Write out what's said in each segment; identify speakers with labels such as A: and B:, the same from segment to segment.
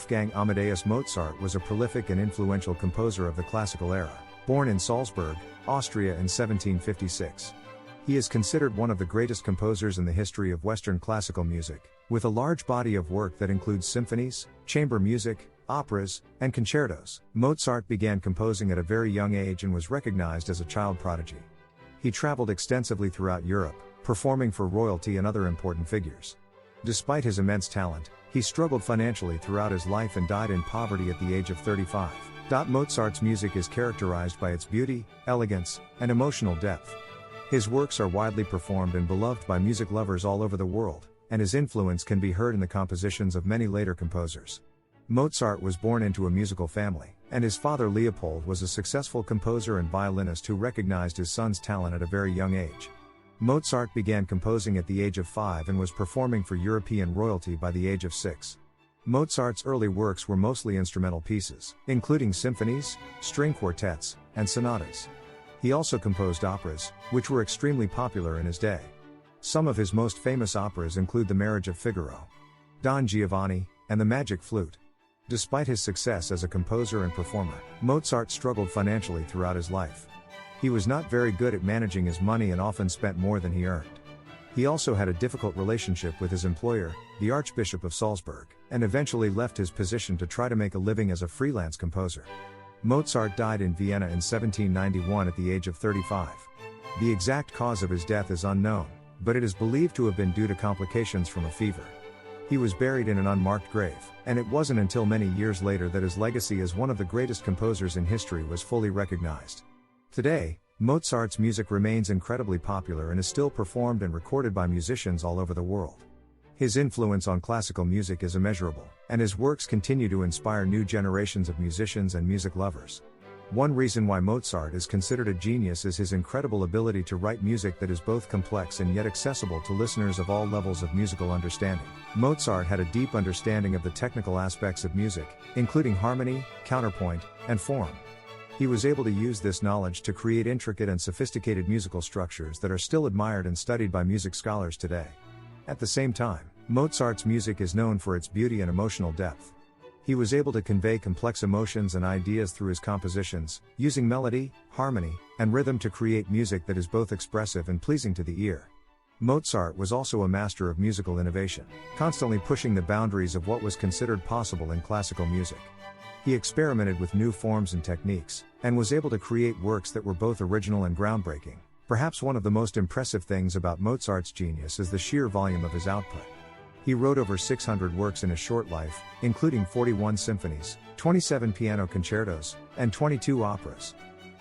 A: Wolfgang Amadeus Mozart was a prolific and influential composer of the classical era, born in Salzburg, Austria in 1756. He is considered one of the greatest composers in the history of Western classical music, with a large body of work that includes symphonies, chamber music, operas, and concertos. Mozart began composing at a very young age and was recognized as a child prodigy. He traveled extensively throughout Europe, performing for royalty and other important figures. Despite his immense talent, he struggled financially throughout his life and died in poverty at the age of 35. Mozart's music is characterized by its beauty, elegance, and emotional depth. His works are widely performed and beloved by music lovers all over the world, and his influence can be heard in the compositions of many later composers. Mozart was born into a musical family, and his father Leopold was a successful composer and violinist who recognized his son's talent at a very young age. Mozart began composing at the age of 5 and was performing for European royalty by the age of 6. Mozart's early works were mostly instrumental pieces, including symphonies, string quartets, and sonatas. He also composed operas, which were extremely popular in his day. Some of his most famous operas include The Marriage of Figaro, Don Giovanni, and The Magic Flute. Despite his success as a composer and performer, Mozart struggled financially throughout his life. He was not very good at managing his money and often spent more than he earned. He also had a difficult relationship with his employer, the Archbishop of Salzburg, and eventually left his position to try to make a living as a freelance composer. Mozart died in Vienna in 1791 at the age of 35. The exact cause of his death is unknown, but it is believed to have been due to complications from a fever. He was buried in an unmarked grave, and it wasn't until many years later that his legacy as one of the greatest composers in history was fully recognized. Today, Mozart's music remains incredibly popular and is still performed and recorded by musicians all over the world. His influence on classical music is immeasurable, and his works continue to inspire new generations of musicians and music lovers. One reason why Mozart is considered a genius is his incredible ability to write music that is both complex and yet accessible to listeners of all levels of musical understanding. Mozart had a deep understanding of the technical aspects of music, including harmony, counterpoint, and form. He was able to use this knowledge to create intricate and sophisticated musical structures that are still admired and studied by music scholars today. At the same time, Mozart's music is known for its beauty and emotional depth. He was able to convey complex emotions and ideas through his compositions, using melody, harmony, and rhythm to create music that is both expressive and pleasing to the ear. Mozart was also a master of musical innovation, constantly pushing the boundaries of what was considered possible in classical music. He experimented with new forms and techniques, and was able to create works that were both original and groundbreaking. Perhaps one of the most impressive things about Mozart's genius is the sheer volume of his output. He wrote over 600 works in his short life, including 41 symphonies, 27 piano concertos, and 22 operas.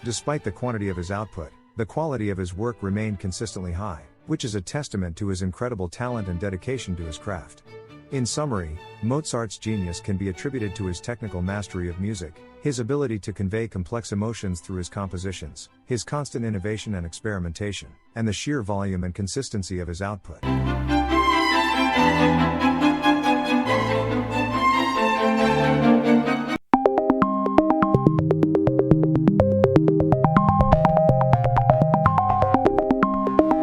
A: Despite the quantity of his output, the quality of his work remained consistently high, which is a testament to his incredible talent and dedication to his craft. In summary, Mozart's genius can be attributed to his technical mastery of music, his ability to convey complex emotions through his compositions, his constant innovation and experimentation, and the sheer volume and consistency of his output.